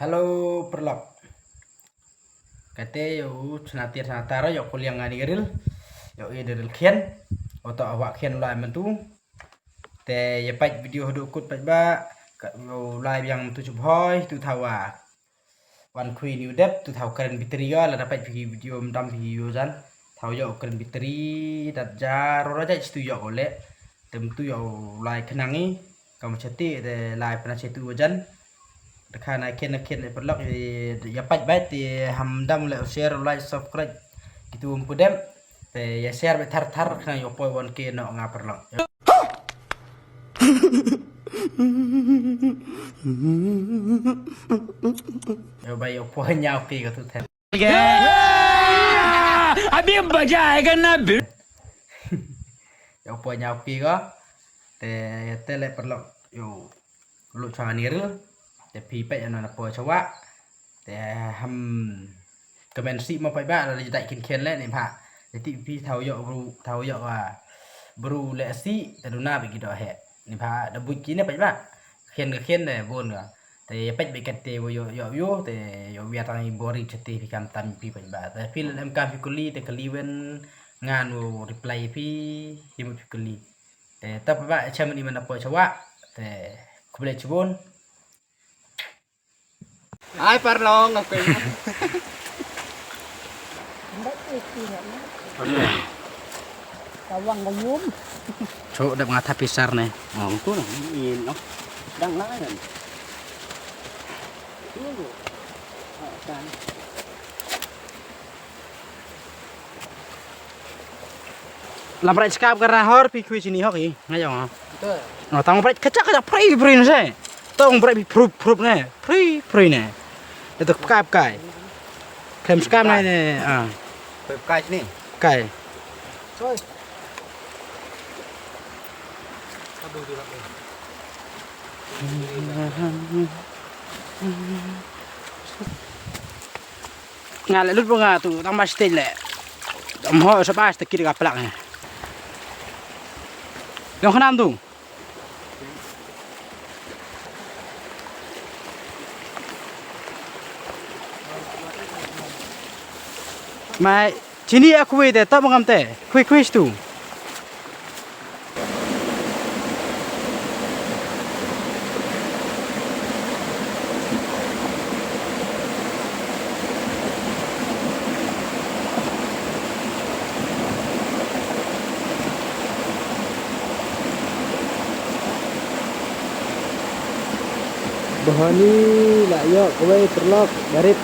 Halo perlok. Kate yo senatir senatara yo kuliah ngani geril. Yo deril kian. Otak awak kian lai mentu. Te ya paj video hodok kut paj ba. Kat yo live yang tu boy tu tawa. Wan kui new dep tu tahu keren biteri ya la dapat video mendam video jan. Tahu yo keren biteri dat jar ora ja stu yo oleh. Tentu yo live kenangi. Kamu ceti de live pernah cetu jan. Dekan akhir perlok ya paj baik di hamdam le share like subscribe gitu umpudem te ya share be thar kena yo poi won ke no nga perlok yo bay yo poi nyau ki ka tu the अभी मजा आएगा ना yo poi nyau ki ka te le perlok yo lu chang ni ril te pi pe ana po chawa te ham comment si ma pai ba la dai kin ken le ni pha te ti pi thau yo wa bru le si te du na be gi do he ni pha da bu ki ne pai ba ken ne bon ga te pe be ket te yo te yo wi ta ni bori chete pi kam tam pi pai ba te fil em kam pi kuli te kali wen ngan wo reply pi him pi kuli te ta ba cham ni man po chawa te kuble chbon Ai parlong aku ini. Kawang gayum. Cuk dak ngata pisar nih. Oh, itu lah ini no. Dang lah kan. Tunggu. Kan. Lampai skap karena hor pi kuis ini hoki ngajong. Betul. No tang prai kecak prai ne. Tong prai prup ne. Prai ne. Itu kap kai. Kem skap ne ah. Pepkai sini. Kai. Coy. Ngale lut bunga tu tang mas stel le. Ho sa pas te kiri kaplak ne. Yang khanam tu. Mai sini aku ide tak mengam teh. Kuis tu. Bahani lah yo kowe perlok garit.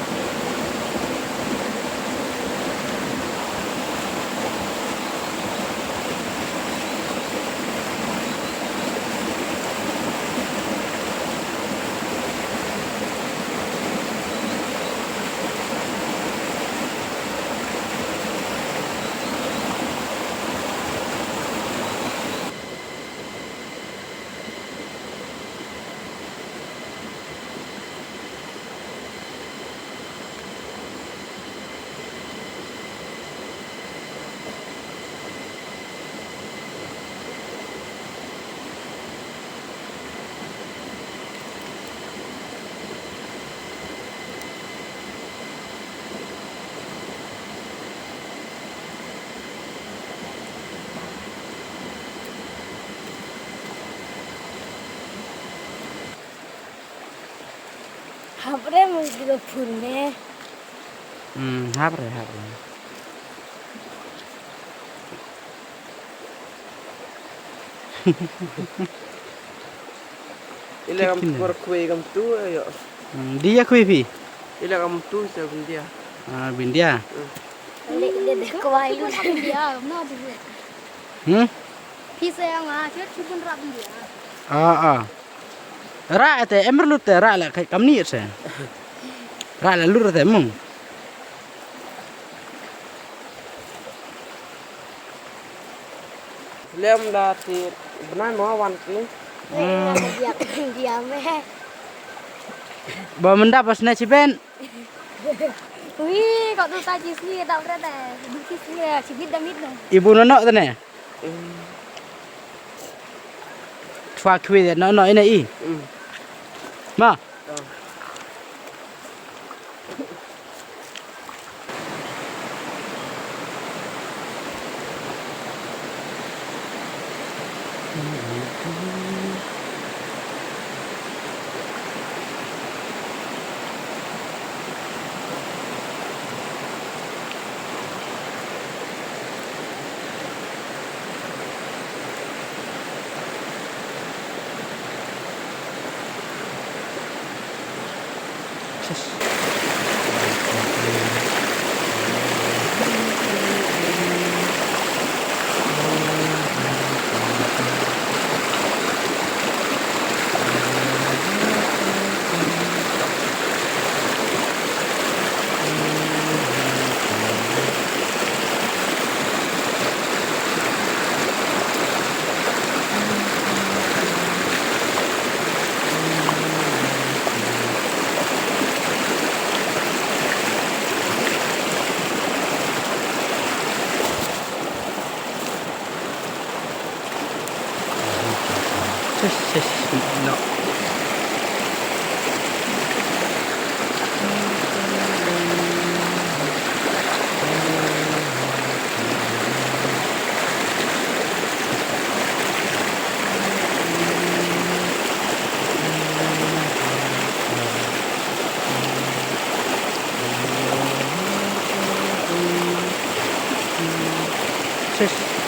Hapre mo dito phune. Hapre. Ila kamu kue kamu tu yo. Dia kui pi. Ila kamu tu saya dia. Ah bindia. Le de kwai lu dia na de. Phi se nga chet chupun rap dia. Ah. Ra te emer lut te ra la kam ni se. Ra la lur te mung. Lem dah ti benar mau wan ki. Dia me. Ba menda pas na ciben. Wih, kok tu taji sini tak berada. Bukti sini cibit damit dah. Ibu nono te ne. Twa kui de nono ina i. Ma. No. Sis.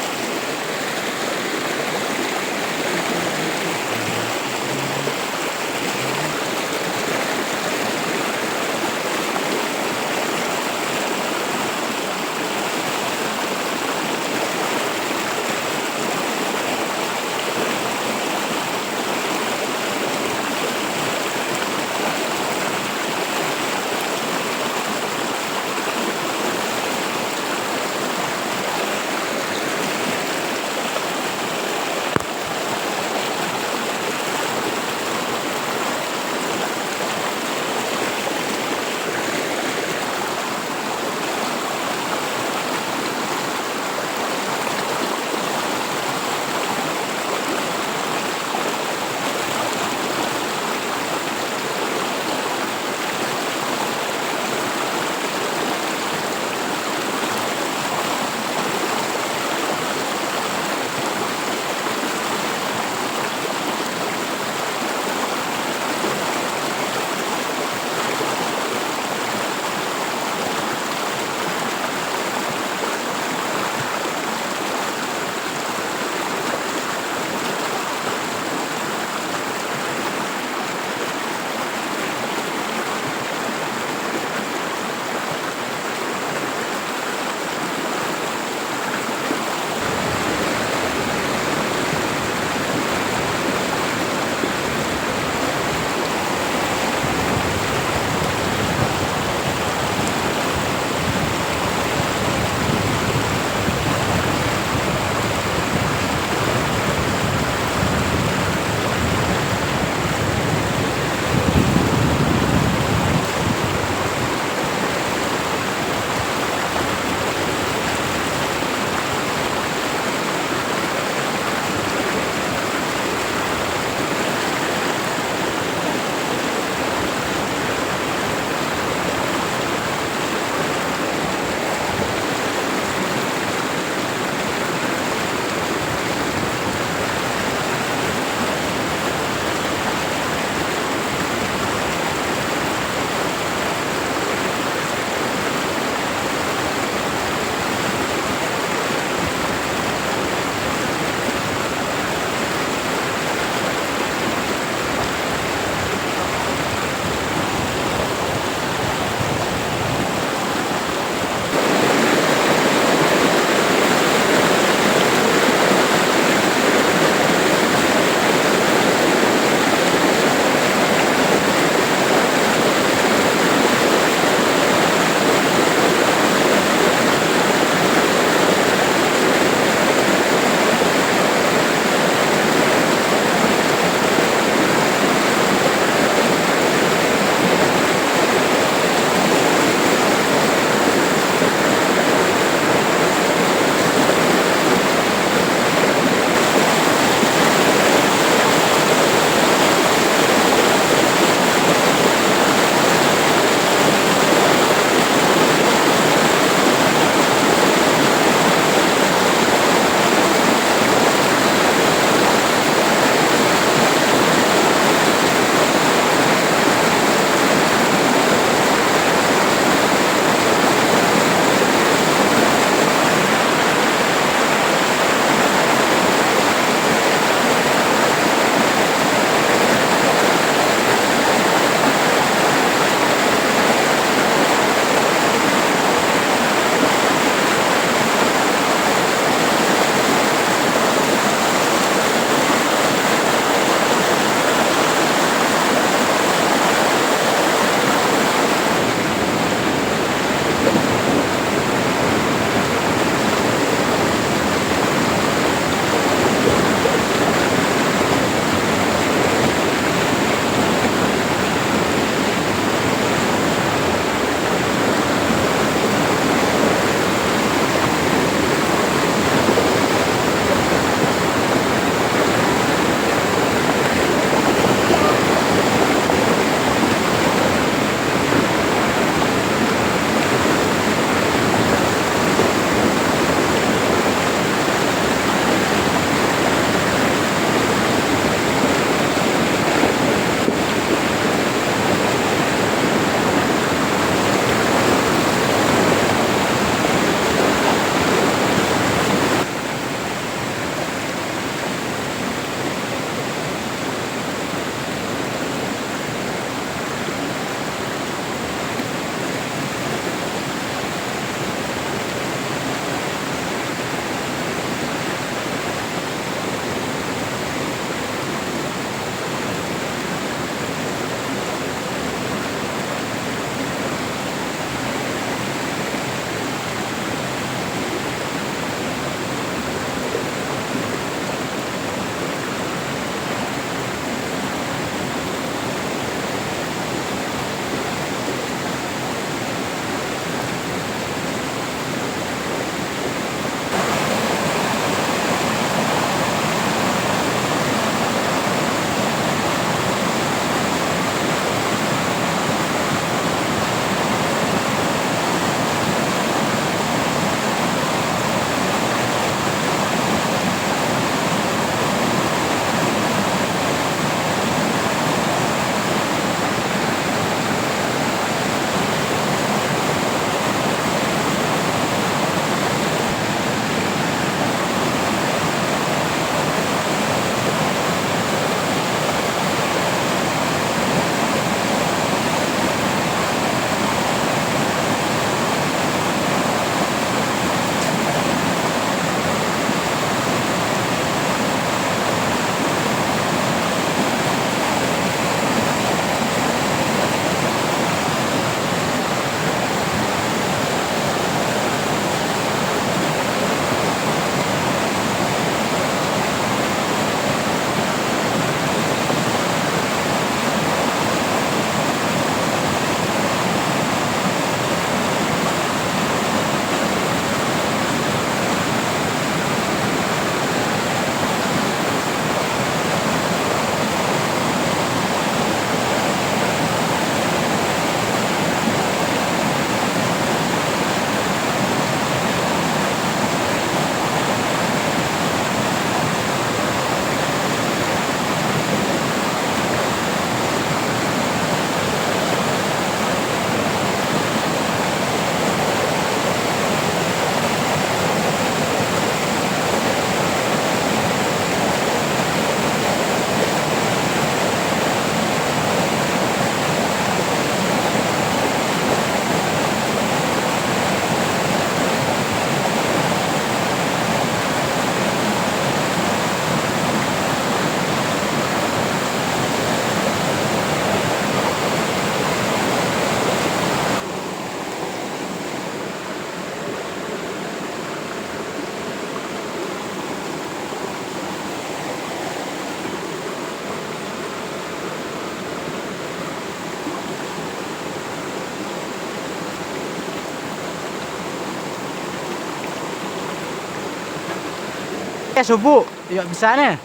ke subuk. Yok bisa ne.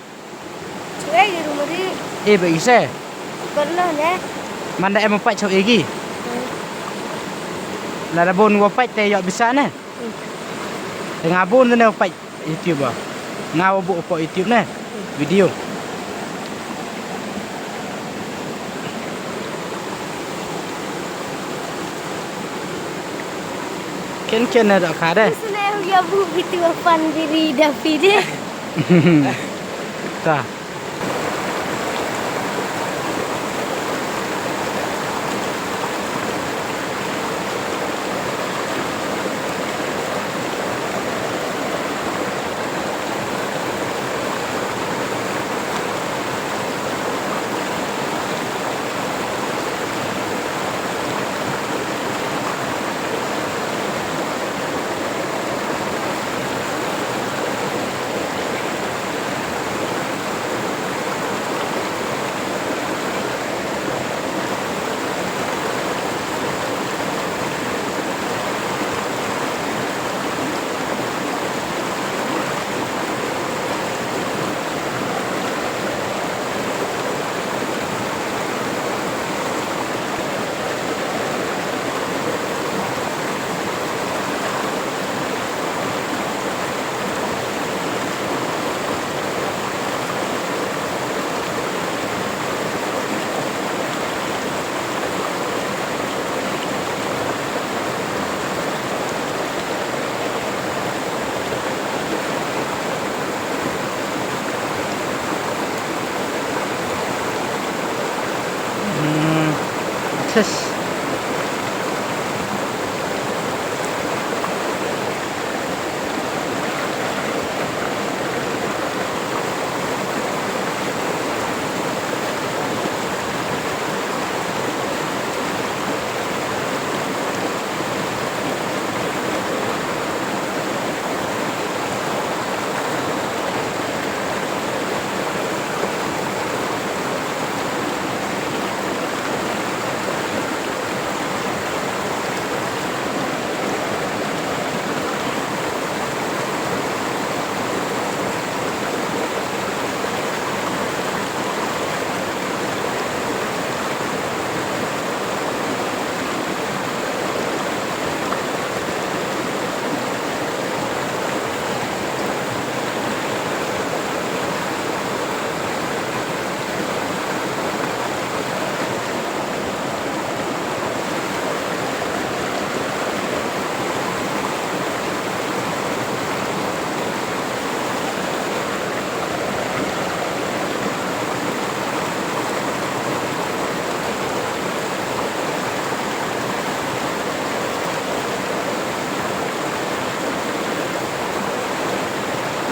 Cuy di rumah di Bagi saya. pernah ya. Manda em pat chau egi. La rabon go pat te yok bisa ne. Ngabun ne pat YouTube ba. Ngau bu po YouTube ne. Video. Ken ada kada. Senang ya bu itu apa diri David. Ta. Tes.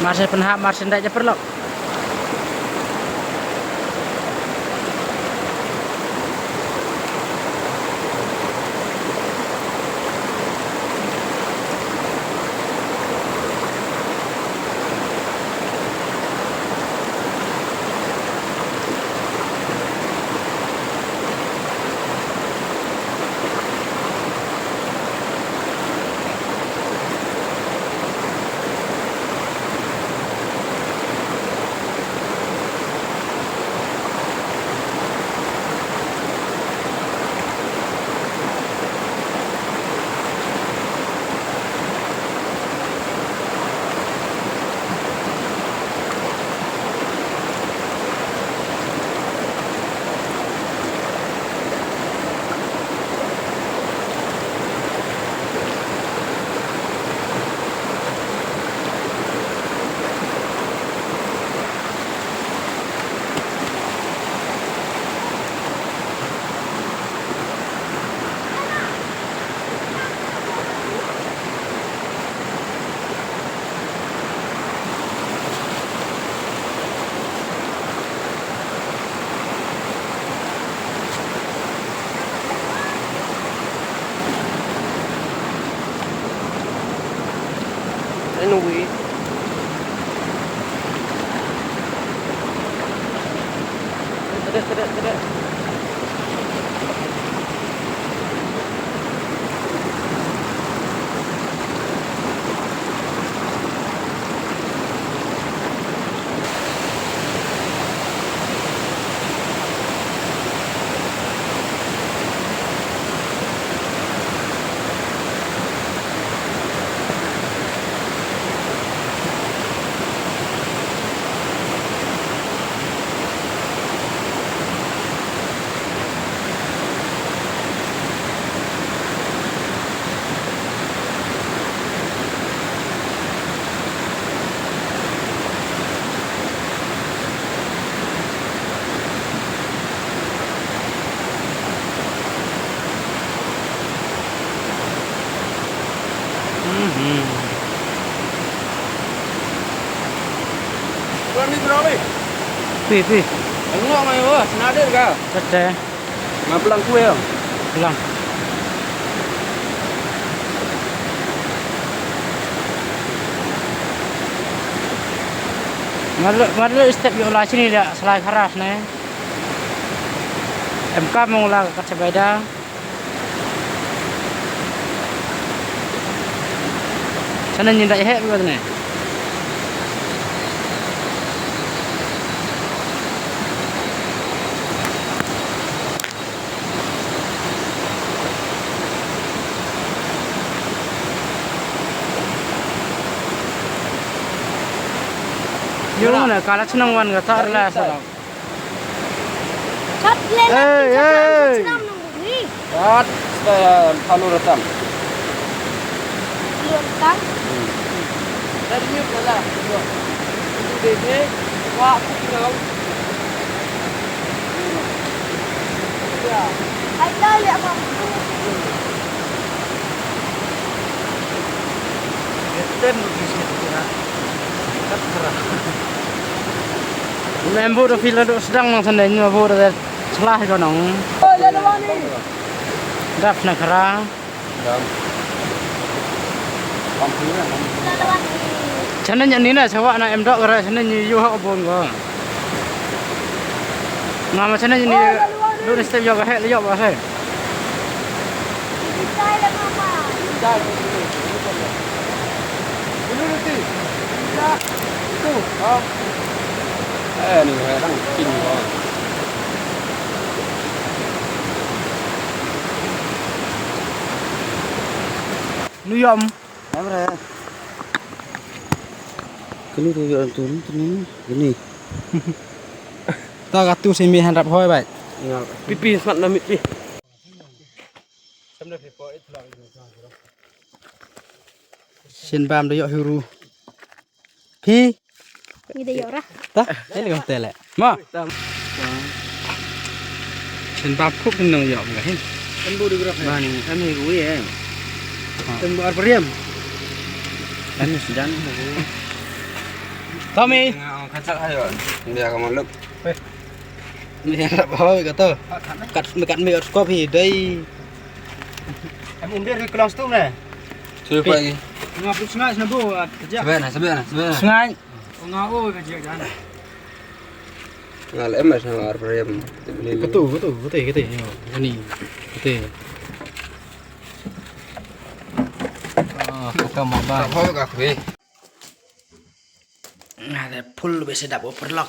Masih penhap marsin dak jeperlok. Anyway. Tidak. Pi. Tengok mai wah, senadir ka. Tete. Ngapelang kue ya. Pulang. Malu step yo lah sini dia selai keras nih. MK mengulang kat sepeda. Sana nyindak hek buat nih. Yo mana kalau senang wan kata lah salam. Chat lên Ê, ê. năm nông đi. Kat, saya halu retam. Luôn tăng. Dari ni pula. Itu deh. Wah, aku Hãy đây liệu mà Ten di situ ya. Kat kerah. Membu tu feel tu sedang nang sana ni membu tu celah kau nong. Oh, ya lawan ni. Dap nak kerang. Dam. Pampirnya. là đâu anh? Sana ni na sawa na em dok kera sana ni you hak bon ko. Nama sana ni lu ni step yo ka hek yo ba sai. Đi đây là mama. Dah. Ini nanti. Dah. Itu. Oh. Ni orang kini oh. Nu yom. Apa? Kini tu yang turun ini. Ta ka tu simi han rap hoi bai. Pipi smat namit pi. Sin bam do yo huru. Pi. Như đây rồi. Ta, ele kom tele. Ma. Sin bam phuk nang yo ga hin. Tembu di gerak. Bani, Kami gue ya. tembu ar priam. Kami sedang. Tommy. Kacak ayo. Dia kamu lep. Mi han rap hoi ka to. Kat mi ot ko pi dai. Em undir ke kelas tu ne. Cuba lagi. 50 sengai sana bu kerja. Sebenarnya. Sengai. Ngau kerja jana. Ngal emas ngal arprem. Ketu. Ni. Ketu. Ah, kita mau ba. Apa kau kau? Ada full besi dak perlok.